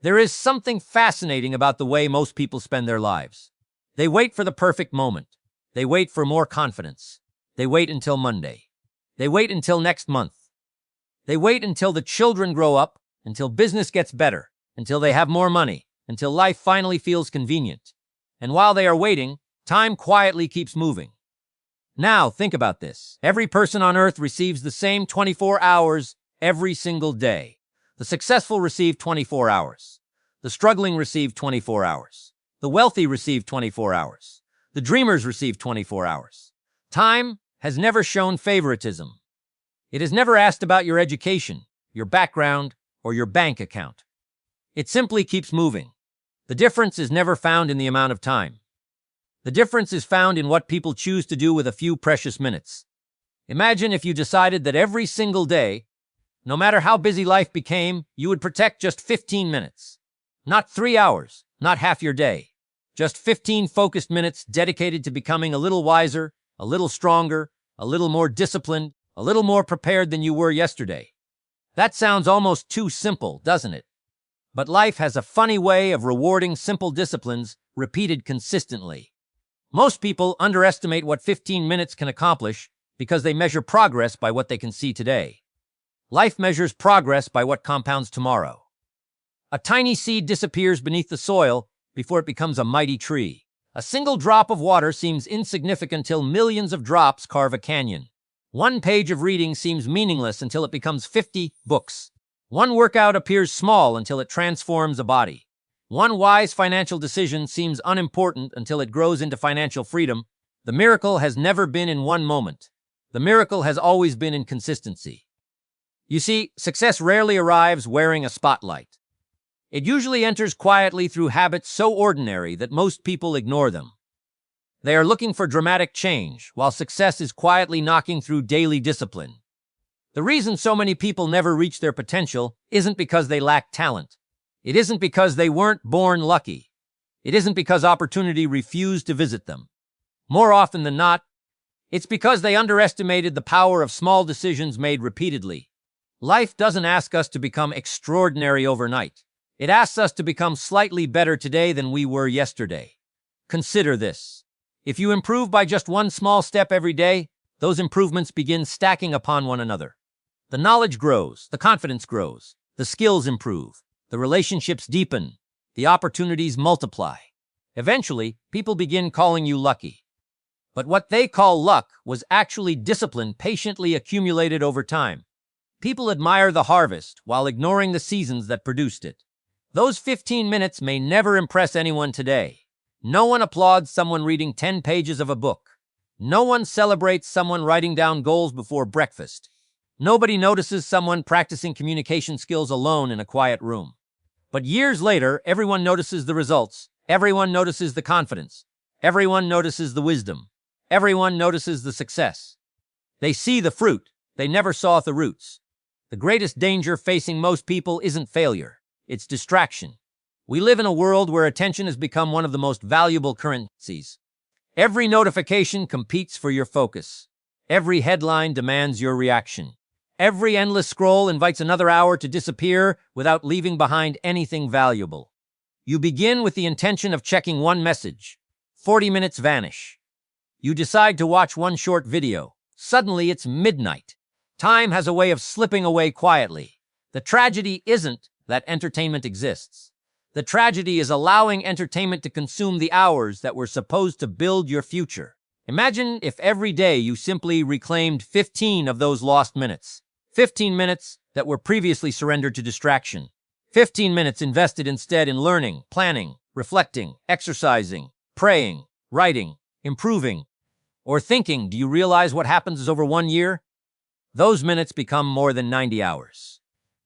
There is something fascinating about the way most people spend their lives. They wait for the perfect moment. They wait for more confidence. They wait until Monday. They wait until next month. They wait until the children grow up, until business gets better, until they have more money, until life finally feels convenient. And while they are waiting, time quietly keeps moving. Now, think about this. Every person on Earth receives the same 24 hours every single day. The successful receive 24 hours. The struggling receive 24 hours. The wealthy receive 24 hours. The dreamers receive 24 hours. Time has never shown favoritism. It has never asked about your education, your background, or your bank account. It simply keeps moving. The difference is never found in the amount of time. The difference is found in what people choose to do with a few precious minutes. Imagine if you decided that every single day, no matter how busy life became, you would protect just 15 minutes. Not 3 hours, not half your day. Just 15 focused minutes dedicated to becoming a little wiser, a little stronger, a little more disciplined, a little more prepared than you were yesterday. That sounds almost too simple, doesn't it? But life has a funny way of rewarding simple disciplines repeated consistently. Most people underestimate what 15 minutes can accomplish because they measure progress by what they can see today. Life measures progress by what compounds tomorrow. A tiny seed disappears beneath the soil before it becomes a mighty tree. A single drop of water seems insignificant until millions of drops carve a canyon. One page of reading seems meaningless until it becomes 50 books. One workout appears small until it transforms a body. One wise financial decision seems unimportant until it grows into financial freedom. The miracle has never been in one moment. The miracle has always been in consistency. You see, success rarely arrives wearing a spotlight. It usually enters quietly through habits so ordinary that most people ignore them. They are looking for dramatic change, while success is quietly knocking through daily discipline. The reason so many people never reach their potential isn't because they lack talent. It isn't because they weren't born lucky. It isn't because opportunity refused to visit them. More often than not, it's because they underestimated the power of small decisions made repeatedly. Life doesn't ask us to become extraordinary overnight. It asks us to become slightly better today than we were yesterday. Consider this. If you improve by just one small step every day, those improvements begin stacking upon one another. The knowledge grows, the confidence grows, the skills improve, the relationships deepen, the opportunities multiply. Eventually, people begin calling you lucky. But what they call luck was actually discipline patiently accumulated over time. People admire the harvest while ignoring the seasons that produced it. Those 15 minutes may never impress anyone today. No one applauds someone reading 10 pages of a book. No one celebrates someone writing down goals before breakfast. Nobody notices someone practicing communication skills alone in a quiet room. But years later, everyone notices the results. Everyone notices the confidence. Everyone notices the wisdom. Everyone notices the success. They see the fruit. They never saw the roots. The greatest danger facing most people isn't failure. It's distraction. We live in a world where attention has become one of the most valuable currencies. Every notification competes for your focus. Every headline demands your reaction. Every endless scroll invites another hour to disappear without leaving behind anything valuable. You begin with the intention of checking one message. 40 minutes vanish. You decide to watch one short video. Suddenly it's midnight. Time has a way of slipping away quietly. The tragedy isn't that entertainment exists. The tragedy is allowing entertainment to consume the hours that were supposed to build your future. Imagine if every day you simply reclaimed 15 of those lost minutes. 15 minutes that were previously surrendered to distraction. 15 minutes invested instead in learning, planning, reflecting, exercising, praying, writing, improving, or thinking. Do you realize what happens over 1 year? Those minutes become more than 90 hours.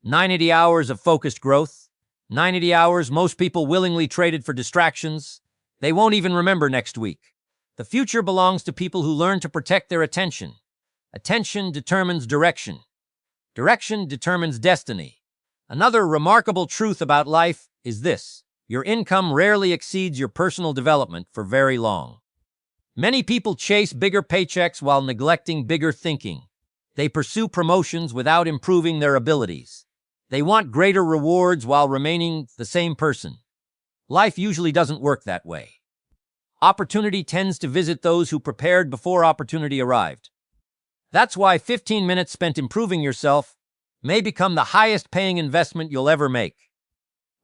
90 hours of focused growth. 90 hours most people willingly traded for distractions. They won't even remember next week. The future belongs to people who learn to protect their attention. Attention determines direction. Direction determines destiny. Another remarkable truth about life is this: your income rarely exceeds your personal development for very long. Many people chase bigger paychecks while neglecting bigger thinking. They pursue promotions without improving their abilities. They want greater rewards while remaining the same person. Life usually doesn't work that way. Opportunity tends to visit those who prepared before opportunity arrived. That's why 15 minutes spent improving yourself may become the highest paying investment you'll ever make.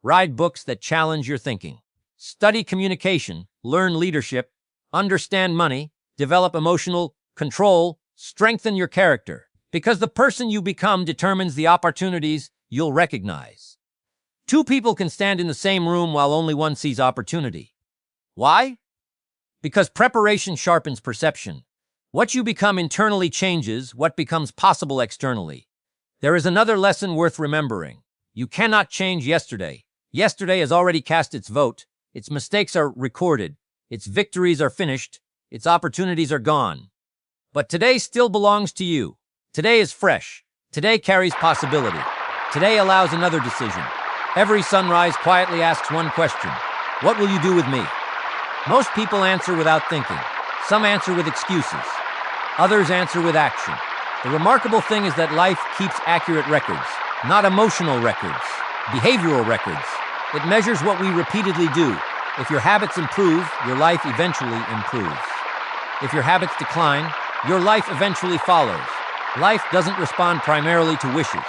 Read books that challenge your thinking. Study communication, learn leadership, understand money, develop emotional control, strengthen your character. Because the person you become determines the opportunities you'll recognize. Two people can stand in the same room while only one sees opportunity. Why? Because preparation sharpens perception. What you become internally changes what becomes possible externally. There is another lesson worth remembering. You cannot change yesterday. Yesterday has already cast its vote. Its mistakes are recorded. Its victories are finished. Its opportunities are gone. But today still belongs to you. Today is fresh. Today carries possibility. Today allows another decision. Every sunrise quietly asks one question. What will you do with me? Most people answer without thinking. Some answer with excuses. Others answer with action. The remarkable thing is that life keeps accurate records, not emotional records, behavioral records. It measures what we repeatedly do. If your habits improve, your life eventually improves. If your habits decline, your life eventually follows. Life doesn't respond primarily to wishes.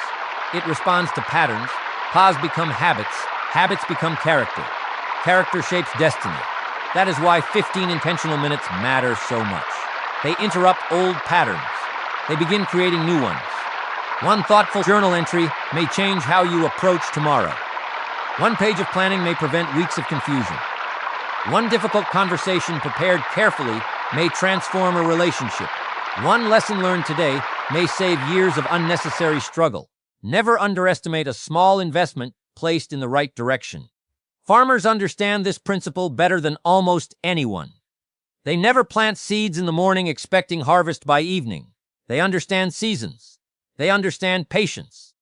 It responds to patterns. Paths become habits. Habits become character. Character shapes destiny. That is why 15 intentional minutes matter so much. They interrupt old patterns. They begin creating new ones. One thoughtful journal entry may change how you approach tomorrow. One page of planning may prevent weeks of confusion. One difficult conversation prepared carefully may transform a relationship. One lesson learned today may save years of unnecessary struggle. Never underestimate a small investment placed in the right direction. Farmers understand this principle better than almost anyone. They never plant seeds in the morning expecting harvest by evening. They understand seasons. They understand patience.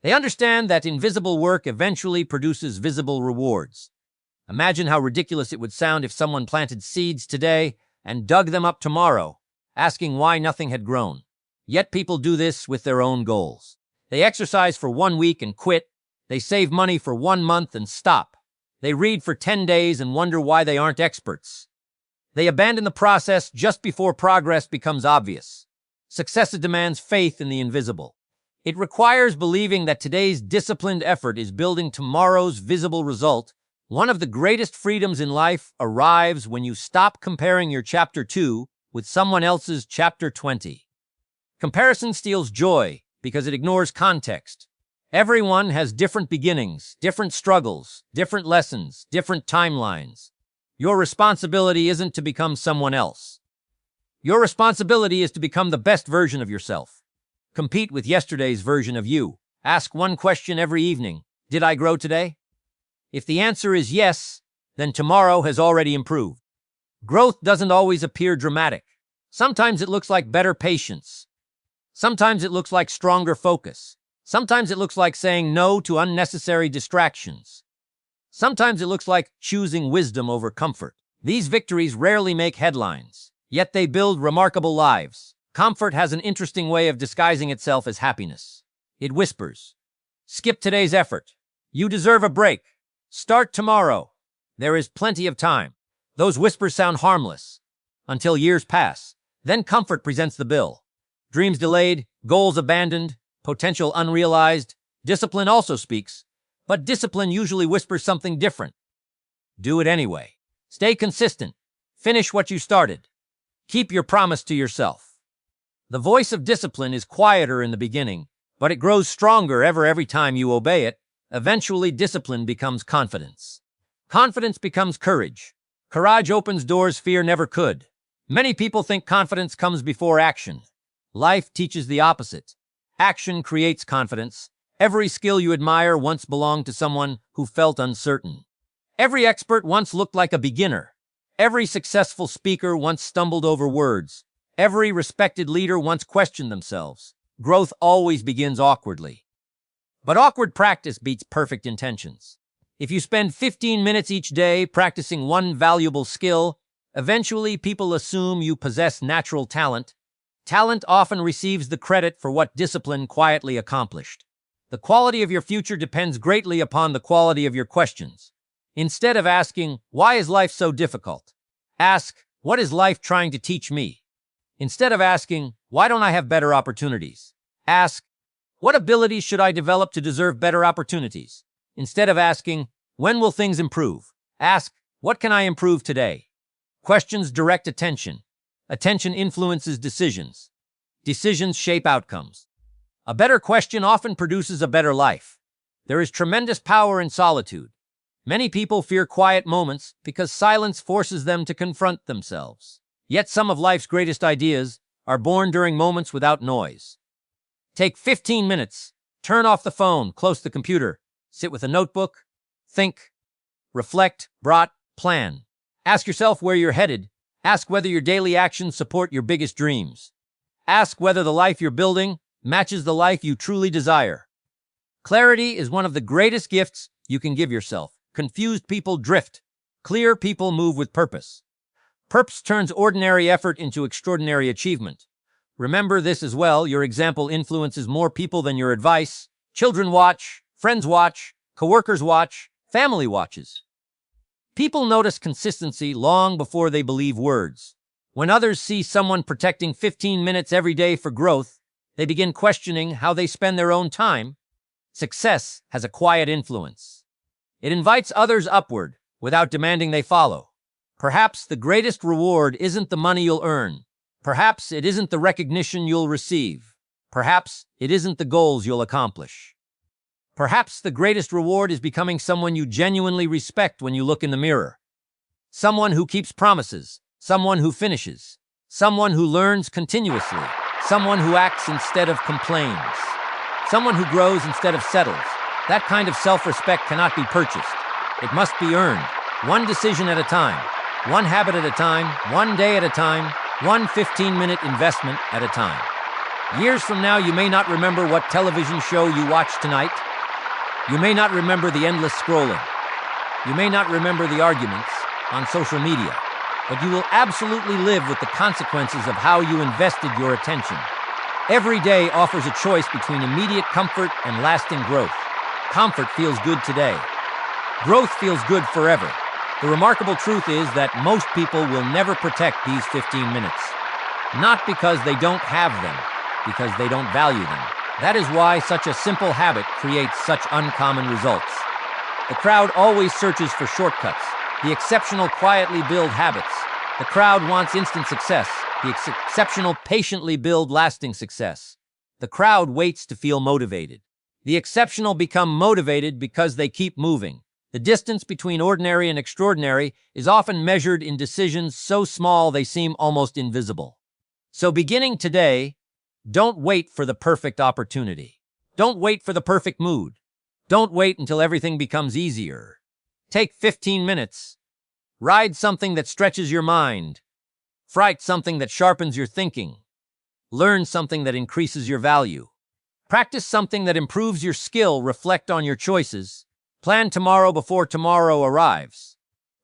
They understand that invisible work eventually produces visible rewards. Imagine how ridiculous it would sound if someone planted seeds today and dug them up tomorrow, asking why nothing had grown. Yet people do this with their own goals. They exercise for 1 week and quit. They save money for 1 month and stop. They read for 10 days and wonder why they aren't experts. They abandon the process just before progress becomes obvious. Success demands faith in the invisible. It requires believing that today's disciplined effort is building tomorrow's visible result. One of the greatest freedoms in life arrives when you stop comparing your chapter 2 with someone else's chapter 20. Comparison steals joy because it ignores context. Everyone has different beginnings, different struggles, different lessons, different timelines. Your responsibility isn't to become someone else. Your responsibility is to become the best version of yourself. Compete with yesterday's version of you. Ask one question every evening. Did I grow today? If the answer is yes, then tomorrow has already improved. Growth doesn't always appear dramatic. Sometimes it looks like better patience. Sometimes it looks like stronger focus. Sometimes it looks like saying no to unnecessary distractions. Sometimes it looks like choosing wisdom over comfort. These victories rarely make headlines, yet they build remarkable lives. Comfort has an interesting way of disguising itself as happiness. It whispers, "Skip today's effort. You deserve a break. Start tomorrow. There is plenty of time." Those whispers sound harmless until years pass. Then comfort presents the bill. Dreams delayed, goals abandoned, potential unrealized. Discipline also speaks, but discipline usually whispers something different. Do it anyway. Stay consistent. Finish what you started. Keep your promise to yourself. The voice of discipline is quieter in the beginning, but it grows stronger every time you obey it. Eventually, discipline becomes confidence. Confidence becomes courage. Courage opens doors fear never could. Many people think confidence comes before action. Life teaches the opposite. Action creates confidence. Every skill you admire once belonged to someone who felt uncertain. Every expert once looked like a beginner. Every successful speaker once stumbled over words. Every respected leader once questioned themselves. Growth always begins awkwardly. But awkward practice beats perfect intentions. If you spend 15 minutes each day practicing one valuable skill, eventually people assume you possess natural talent. Talent often receives the credit for what discipline quietly accomplished. The quality of your future depends greatly upon the quality of your questions. Instead of asking, "Why is life so difficult?" ask, "What is life trying to teach me?" Instead of asking, "Why don't I have better opportunities?" ask, "What abilities should I develop to deserve better opportunities?" Instead of asking, "When will things improve?" ask, "What can I improve today?" Questions direct attention. Attention influences decisions. Decisions shape outcomes. A better question often produces a better life. There is tremendous power in solitude. Many people fear quiet moments because silence forces them to confront themselves. Yet some of life's greatest ideas are born during moments without noise. Take 15 minutes. Turn off the phone, close the computer, sit with a notebook, think, reflect, plan. Ask yourself where you're headed. Ask whether your daily actions support your biggest dreams. Ask whether the life you're building matches the life you truly desire. Clarity is one of the greatest gifts you can give yourself. Confused people drift. Clear people move with purpose. Purpose turns ordinary effort into extraordinary achievement. Remember this as well: your example influences more people than your advice. Children watch, friends watch, coworkers watch, family watches. People notice consistency long before they believe words. When others see someone protecting 15 minutes every day for growth, they begin questioning how they spend their own time. Success has a quiet influence. It invites others upward without demanding they follow. Perhaps the greatest reward isn't the money you'll earn. Perhaps it isn't the recognition you'll receive. Perhaps it isn't the goals you'll accomplish. Perhaps the greatest reward is becoming someone you genuinely respect when you look in the mirror. Someone who keeps promises. Someone who finishes. Someone who learns continuously. Someone who acts instead of complains. Someone who grows instead of settles. That kind of self-respect cannot be purchased. It must be earned. One decision at a time. One habit at a time. One day at a time. One 15-minute investment at a time. Years from now, you may not remember what television show you watched tonight. You may not remember the endless scrolling. You may not remember the arguments on social media. But you will absolutely live with the consequences of how you invested your attention. Every day offers a choice between immediate comfort and lasting growth. Comfort feels good today. Growth feels good forever. The remarkable truth is that most people will never protect these 15 minutes. Not because they don't have them, because they don't value them. That is why such a simple habit creates such uncommon results. The crowd always searches for shortcuts. The exceptional quietly build habits. The crowd wants instant success. The exceptional patiently build lasting success. The crowd waits to feel motivated. The exceptional become motivated because they keep moving. The distance between ordinary and extraordinary is often measured in decisions so small they seem almost invisible. So beginning today, don't wait for the perfect opportunity. Don't wait for the perfect mood. Don't wait until everything becomes easier. Take 15 minutes. Ride something that stretches your mind. Write something that sharpens your thinking. Learn something that increases your value. Practice something that improves your skill. Reflect on your choices. Plan tomorrow before tomorrow arrives.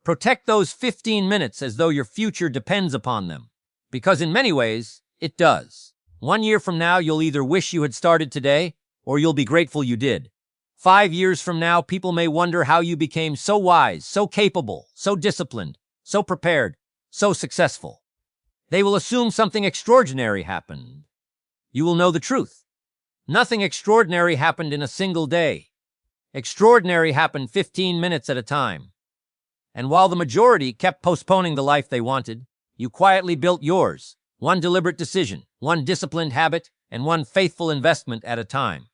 Protect those 15 minutes as though your future depends upon them. Because in many ways, it does. 1 year from now, you'll either wish you had started today, or you'll be grateful you did. 5 years from now, people may wonder how you became so wise, so capable, so disciplined, so prepared, so successful. They will assume something extraordinary happened. You will know the truth. Nothing extraordinary happened in a single day. Extraordinary happened 15 minutes at a time. And while the majority kept postponing the life they wanted, you quietly built yours. One deliberate decision, one disciplined habit, and one faithful investment at a time.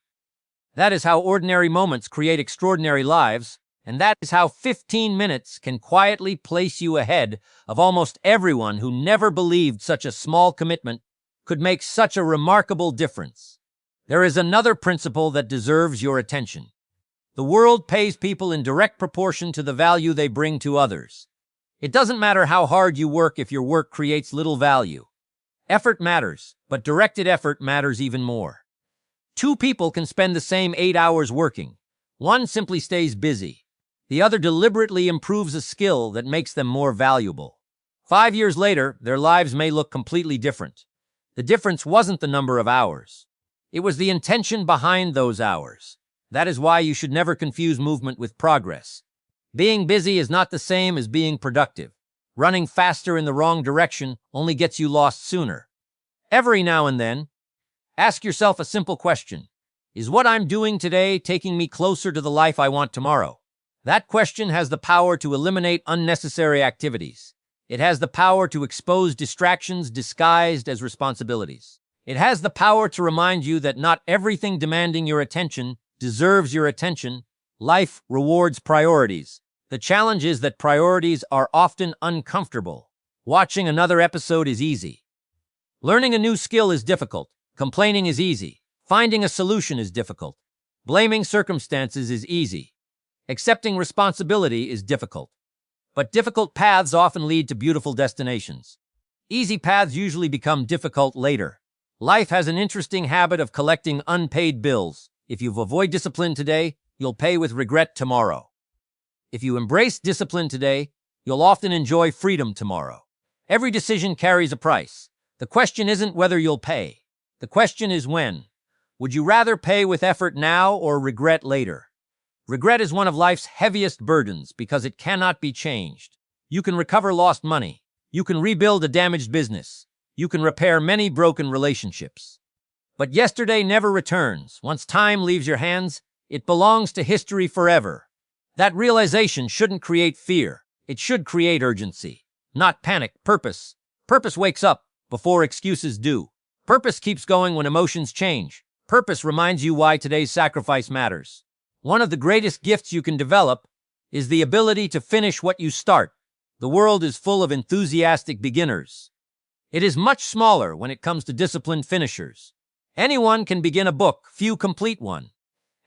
That is how ordinary moments create extraordinary lives, and that is how 15 minutes can quietly place you ahead of almost everyone who never believed such a small commitment could make such a remarkable difference. There is another principle that deserves your attention. The world pays people in direct proportion to the value they bring to others. It doesn't matter how hard you work if your work creates little value. Effort matters, but directed effort matters even more. 2 people can spend the same 8 hours working. One simply stays busy. The other deliberately improves a skill that makes them more valuable. 5 years later, their lives may look completely different. The difference wasn't the number of hours. It was the intention behind those hours. That is why you should never confuse movement with progress. Being busy is not the same as being productive. Running faster in the wrong direction only gets you lost sooner. Every now and then, ask yourself a simple question. Is what I'm doing today taking me closer to the life I want tomorrow? That question has the power to eliminate unnecessary activities. It has the power to expose distractions disguised as responsibilities. It has the power to remind you that not everything demanding your attention deserves your attention. Life rewards priorities. The challenge is that priorities are often uncomfortable. Watching another episode is easy. Learning a new skill is difficult. Complaining is easy. Finding a solution is difficult. Blaming circumstances is easy. Accepting responsibility is difficult. But difficult paths often lead to beautiful destinations. Easy paths usually become difficult later. Life has an interesting habit of collecting unpaid bills. If you avoid discipline today, you'll pay with regret tomorrow. If you embrace discipline today, you'll often enjoy freedom tomorrow. Every decision carries a price. The question isn't whether you'll pay. The question is when. Would you rather pay with effort now or regret later? Regret is one of life's heaviest burdens because it cannot be changed. You can recover lost money. You can rebuild a damaged business. You can repair many broken relationships. But yesterday never returns. Once time leaves your hands, it belongs to history forever. That realization shouldn't create fear. It should create urgency, not panic. Purpose. Purpose wakes up before excuses do. Purpose keeps going when emotions change. Purpose reminds you why today's sacrifice matters. One of the greatest gifts you can develop is the ability to finish what you start. The world is full of enthusiastic beginners. It is much smaller when it comes to disciplined finishers. Anyone can begin a book, few complete one.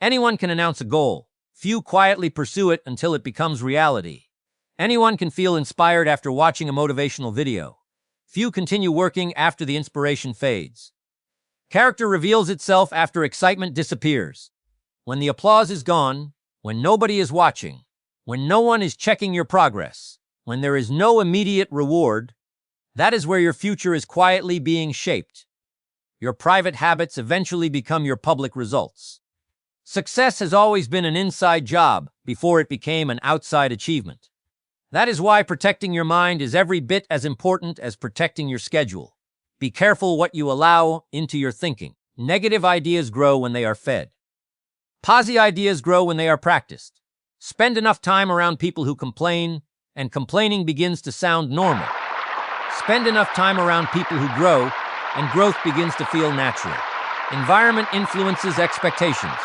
Anyone can announce a goal, few quietly pursue it until it becomes reality. Anyone can feel inspired after watching a motivational video. Few continue working after the inspiration fades. Character reveals itself after excitement disappears. When the applause is gone, when nobody is watching, when no one is checking your progress, when there is no immediate reward, that is where your future is quietly being shaped. Your private habits eventually become your public results. Success has always been an inside job before it became an outside achievement. That is why protecting your mind is every bit as important as protecting your schedule. Be careful what you allow into your thinking. Negative ideas grow when they are fed. Positive ideas grow when they are practiced. Spend enough time around people who complain, and complaining begins to sound normal. Spend enough time around people who grow, and growth begins to feel natural. Environment influences expectations.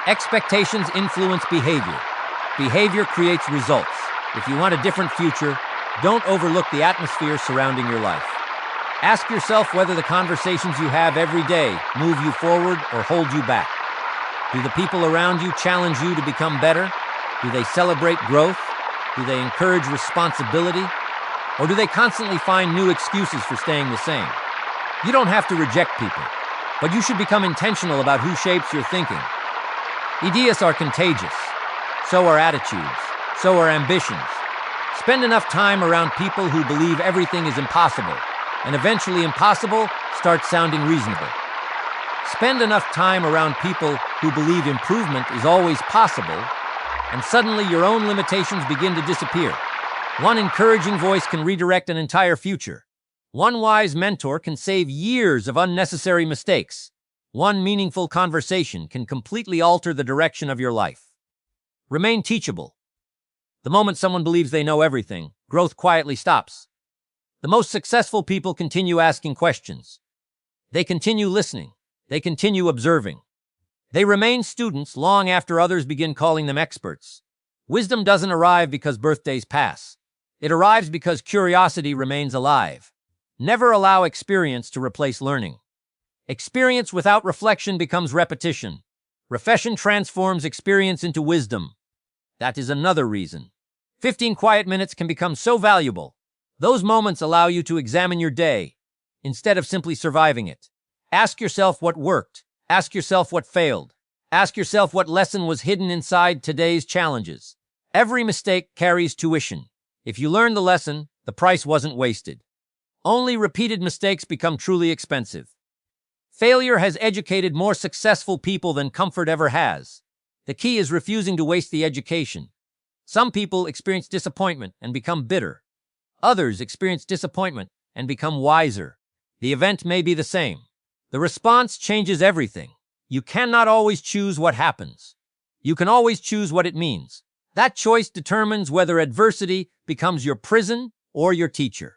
Expectations influence behavior. Behavior creates results. If you want a different future, don't overlook the atmosphere surrounding your life. Ask yourself whether the conversations you have every day move you forward or hold you back. Do the people around you challenge you to become better? Do they celebrate growth? Do they encourage responsibility? Or do they constantly find new excuses for staying the same? You don't have to reject people, but you should become intentional about who shapes your thinking. Ideas are contagious. So are attitudes. So are ambitions. Spend enough time around people who believe everything is impossible, and eventually impossible starts sounding reasonable. Spend enough time around people who believe improvement is always possible, and suddenly your own limitations begin to disappear. One encouraging voice can redirect an entire future. One wise mentor can save years of unnecessary mistakes. One meaningful conversation can completely alter the direction of your life. Remain teachable. The moment someone believes they know everything, growth quietly stops. The most successful people continue asking questions. They continue listening. They continue observing. They remain students long after others begin calling them experts. Wisdom doesn't arrive because birthdays pass. It arrives because curiosity remains alive. Never allow experience to replace learning. Experience without reflection becomes repetition. Reflection transforms experience into wisdom. That is another reason 15 quiet minutes can become so valuable. Those moments allow you to examine your day instead of simply surviving it. Ask yourself what worked. Ask yourself what failed. Ask yourself what lesson was hidden inside today's challenges. Every mistake carries tuition. If you learn the lesson, the price wasn't wasted. Only repeated mistakes become truly expensive. Failure has educated more successful people than comfort ever has. The key is refusing to waste the education. Some people experience disappointment and become bitter. Others experience disappointment and become wiser. The event may be the same. The response changes everything. You cannot always choose what happens. You can always choose what it means. That choice determines whether adversity becomes your prison or your teacher.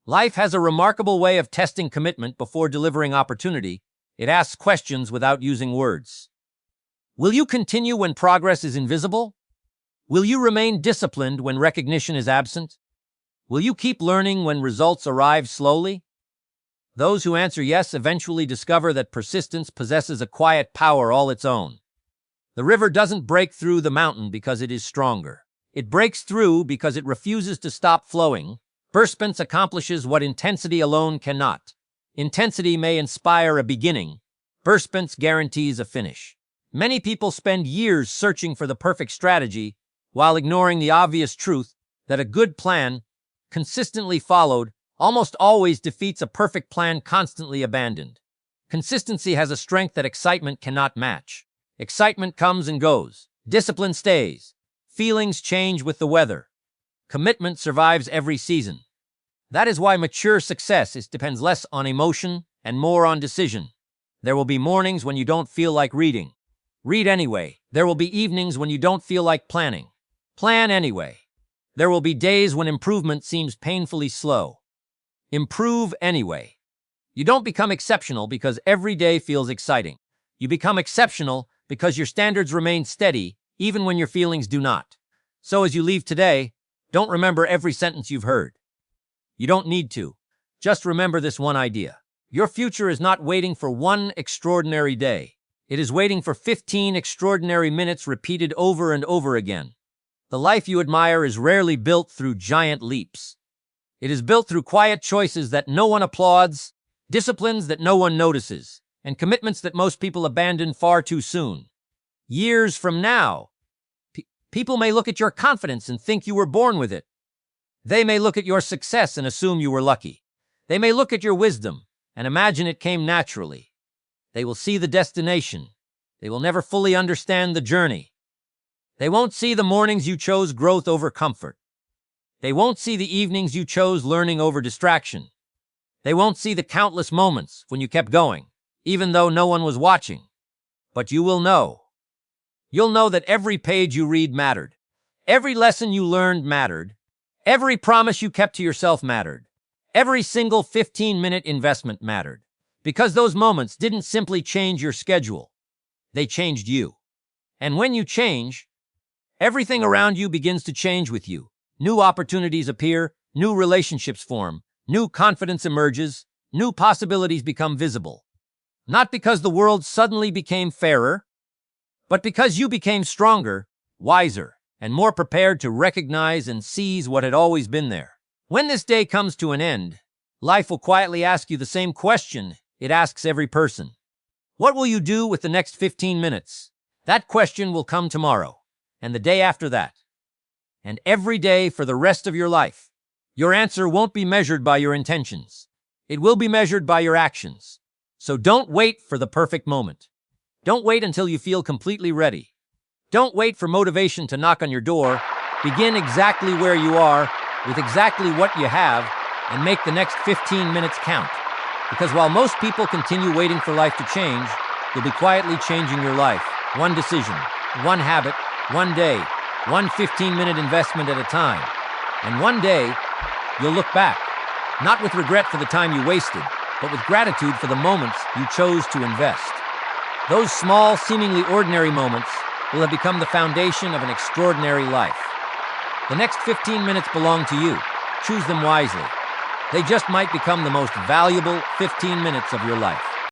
Life has a remarkable way of testing commitment before delivering opportunity. It asks questions without using words. Will you continue when progress is invisible? Will you remain disciplined when recognition is absent? Will you keep learning when results arrive slowly? Those who answer yes eventually discover that persistence possesses a quiet power all its own. The river doesn't break through the mountain because it is stronger. It breaks through because it refuses to stop flowing. Persistence accomplishes what intensity alone cannot. Intensity may inspire a beginning. Persistence guarantees a finish. Many people spend years searching for the perfect strategy while ignoring the obvious truth that a good plan, consistently followed, almost always defeats a perfect plan constantly abandoned. Consistency has a strength that excitement cannot match. Excitement comes and goes. Discipline stays. Feelings change with the weather. Commitment survives every season. That is why mature success depends less on emotion and more on decision. There will be mornings when you don't feel like reading. Read anyway. There will be evenings when you don't feel like planning. Plan anyway. There will be days when improvement seems painfully slow. Improve anyway. You don't become exceptional because every day feels exciting. You become exceptional because your standards remain steady even when your feelings do not. So as you leave today, don't remember every sentence you've heard. You don't need to. Just remember this one idea. Your future is not waiting for one extraordinary day. It is waiting for 15 extraordinary minutes repeated over and over again. The life you admire is rarely built through giant leaps. It is built through quiet choices that no one applauds, disciplines that no one notices, and commitments that most people abandon far too soon. Years from now, people may look at your confidence and think you were born with it. They may look at your success and assume you were lucky. They may look at your wisdom and imagine it came naturally. They will see the destination. They will never fully understand the journey. They won't see the mornings you chose growth over comfort. They won't see the evenings you chose learning over distraction. They won't see the countless moments when you kept going, even though no one was watching. But you will know. You'll know that every page you read mattered. Every lesson you learned mattered. Every promise you kept to yourself mattered. Every single 15-minute investment mattered. Because those moments didn't simply change your schedule. They changed you. And when you change, everything around you begins to change with you. New opportunities appear, new relationships form, new confidence emerges, new possibilities become visible. Not because the world suddenly became fairer, but because you became stronger, wiser, and more prepared to recognize and seize what had always been there. When this day comes to an end, life will quietly ask you the same question it asks every person. What will you do with the next 15 minutes? That question will come tomorrow, and the day after that, and every day for the rest of your life. Your answer won't be measured by your intentions. It will be measured by your actions. So don't wait for the perfect moment. Don't wait until you feel completely ready. Don't wait for motivation to knock on your door. Begin exactly where you are, with exactly what you have, and make the next 15 minutes count. Because while most people continue waiting for life to change, you'll be quietly changing your life. One decision, one habit, one day, one 15-minute investment at a time. And one day, you'll look back, not with regret for the time you wasted, but with gratitude for the moments you chose to invest. Those small, seemingly ordinary moments will have become the foundation of an extraordinary life. The next 15 minutes belong to you. Choose them wisely. They just might become the most valuable 15 minutes of your life.